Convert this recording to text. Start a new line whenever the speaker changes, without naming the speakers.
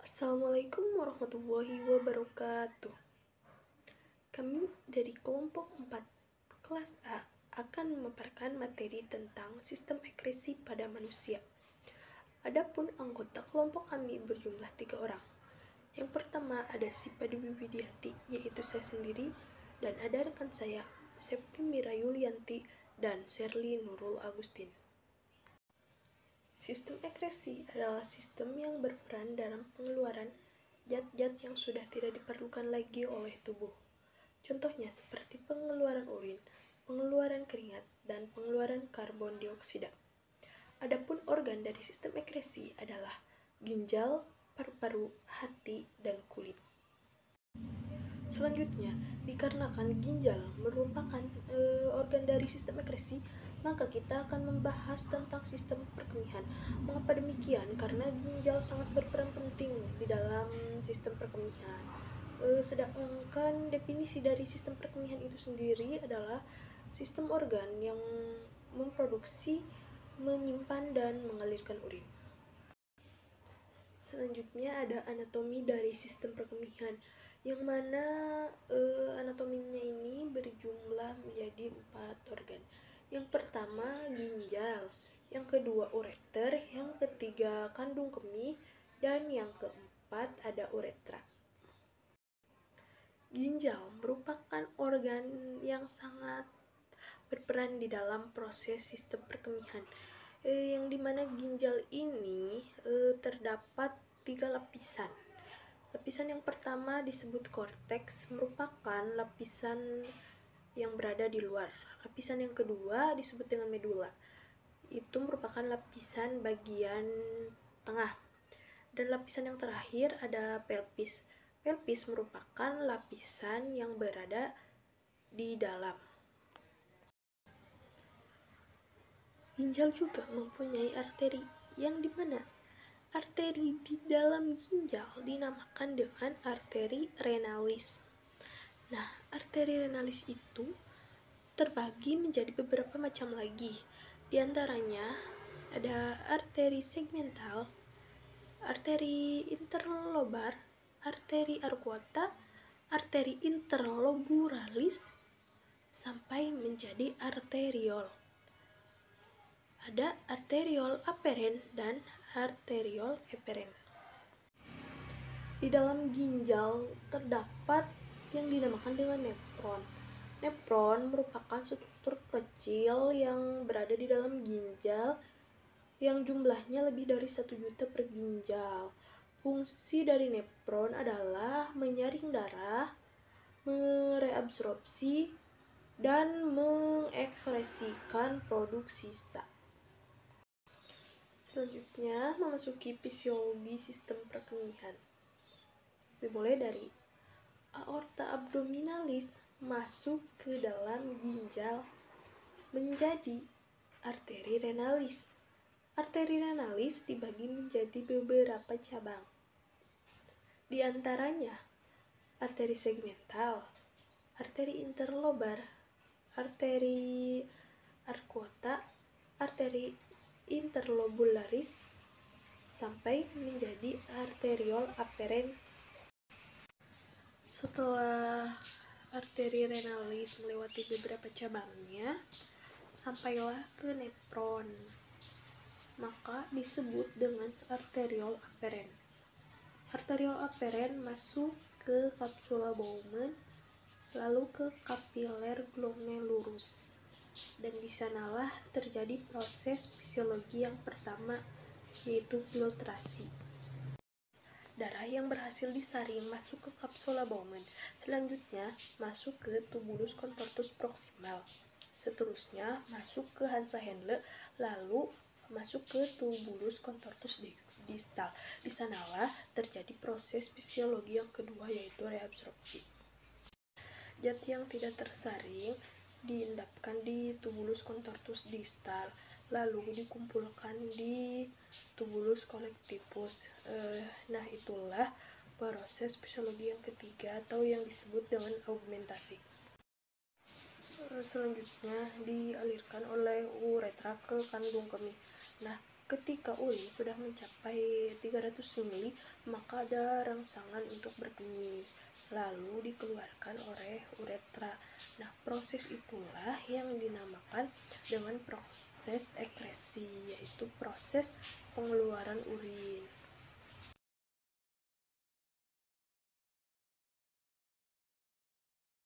Assalamualaikum warahmatullahi wabarakatuh. Kami dari kelompok 4 kelas A akan memaparkan materi tentang sistem ekskresi pada manusia. Adapun anggota kelompok kami berjumlah 3 orang. Yang pertama ada Sipa Dewi Widianti, yaitu saya sendiri, dan ada rekan saya, Septi Mira Yulianti dan Sherly Nurul Agustin. Sistem ekskresi adalah sistem yang berperan dalam pengeluaran zat-zat yang sudah tidak diperlukan lagi oleh tubuh. Contohnya seperti pengeluaran urin, pengeluaran keringat, dan pengeluaran karbon dioksida. Adapun organ dari sistem ekskresi adalah ginjal, paru-paru, hati, dan kulit. Selanjutnya, dikarenakan ginjal merupakan organ dari sistem ekskresi, maka kita akan membahas tentang sistem perkemihan. Mengapa demikian? Karena ginjal sangat berperan penting di dalam sistem perkemihan. Sedangkan definisi dari sistem perkemihan itu sendiri adalah sistem organ yang memproduksi, menyimpan, dan mengalirkan urin. Selanjutnya ada anatomi dari sistem perkemihan, yang mana anatominya ini berjumlah menjadi 4 organ. Yang pertama ginjal, yang kedua ureter, yang ketiga kandung kemih, dan yang keempat ada uretra. Ginjal merupakan organ yang sangat berperan di dalam proses sistem perkemihan, yang dimana ginjal ini terdapat 3 lapisan. Lapisan yang pertama disebut korteks, merupakan lapisan yang berada di luar. Lapisan yang kedua disebut dengan medula, itu merupakan lapisan bagian tengah. Dan lapisan yang terakhir ada pelvis. Pelvis merupakan lapisan yang berada di dalam. Ginjal juga mempunyai arteri, yang dimana arteri di dalam ginjal dinamakan dengan arteri renalis. Nah, arteri renalis itu terbagi menjadi beberapa macam lagi. Di antaranya ada arteri segmental, arteri interlobar, arteri arcuata, arteri interlobularis, sampai menjadi arteriol. Ada arteriol aferen dan arteriol eferen. Di dalam ginjal terdapat yang dinamakan dengan nefron. Nefron merupakan struktur kecil yang berada di dalam ginjal yang jumlahnya lebih dari 1 juta per ginjal. Fungsi dari nefron adalah menyaring darah, mereabsorpsi, dan mengekskresikan produk sisa. Selanjutnya memasuki fisiologi sistem perkemihan. Dimulai dari aorta abdominalis masuk ke dalam ginjal menjadi arteri renalis. Arteri renalis dibagi menjadi beberapa cabang. Di antaranya arteri segmental, arteri interlobar, arteri arcuata, arteri interlobularis, sampai menjadi arteriol aferen. Setelah arteri renalis melewati beberapa cabangnya, sampailah ke nefron, maka disebut dengan arteriol aferen. Arteriol aferen masuk ke kapsula Bowman, lalu ke kapiler glomerulus, dan di sanalah terjadi proses fisiologi yang pertama, yaitu filtrasi. Darah yang berhasil disaring masuk ke kapsula Bowman, selanjutnya masuk ke tubulus contortus proximal, seterusnya masuk ke Hansa-Henle, lalu masuk ke tubulus contortus distal. Di sanalah terjadi proses fisiologi yang kedua, yaitu reabsorpsi. Zat yang tidak tersaring diendapkan di tubulus contortus distal, lalu dikumpulkan di tubulus collectivus. Nah, itulah proses fisiologi yang ketiga atau yang disebut dengan augmentasi. Selanjutnya dialirkan oleh uretra ke kandung kemih. Nah, ketika urin sudah mencapai 300 ml, maka ada rangsangan untuk berkemih, lalu dikeluarkan oleh uretra. Nah, proses itulah yang dinamakan dengan proses ekresi, yaitu proses pengeluaran urin.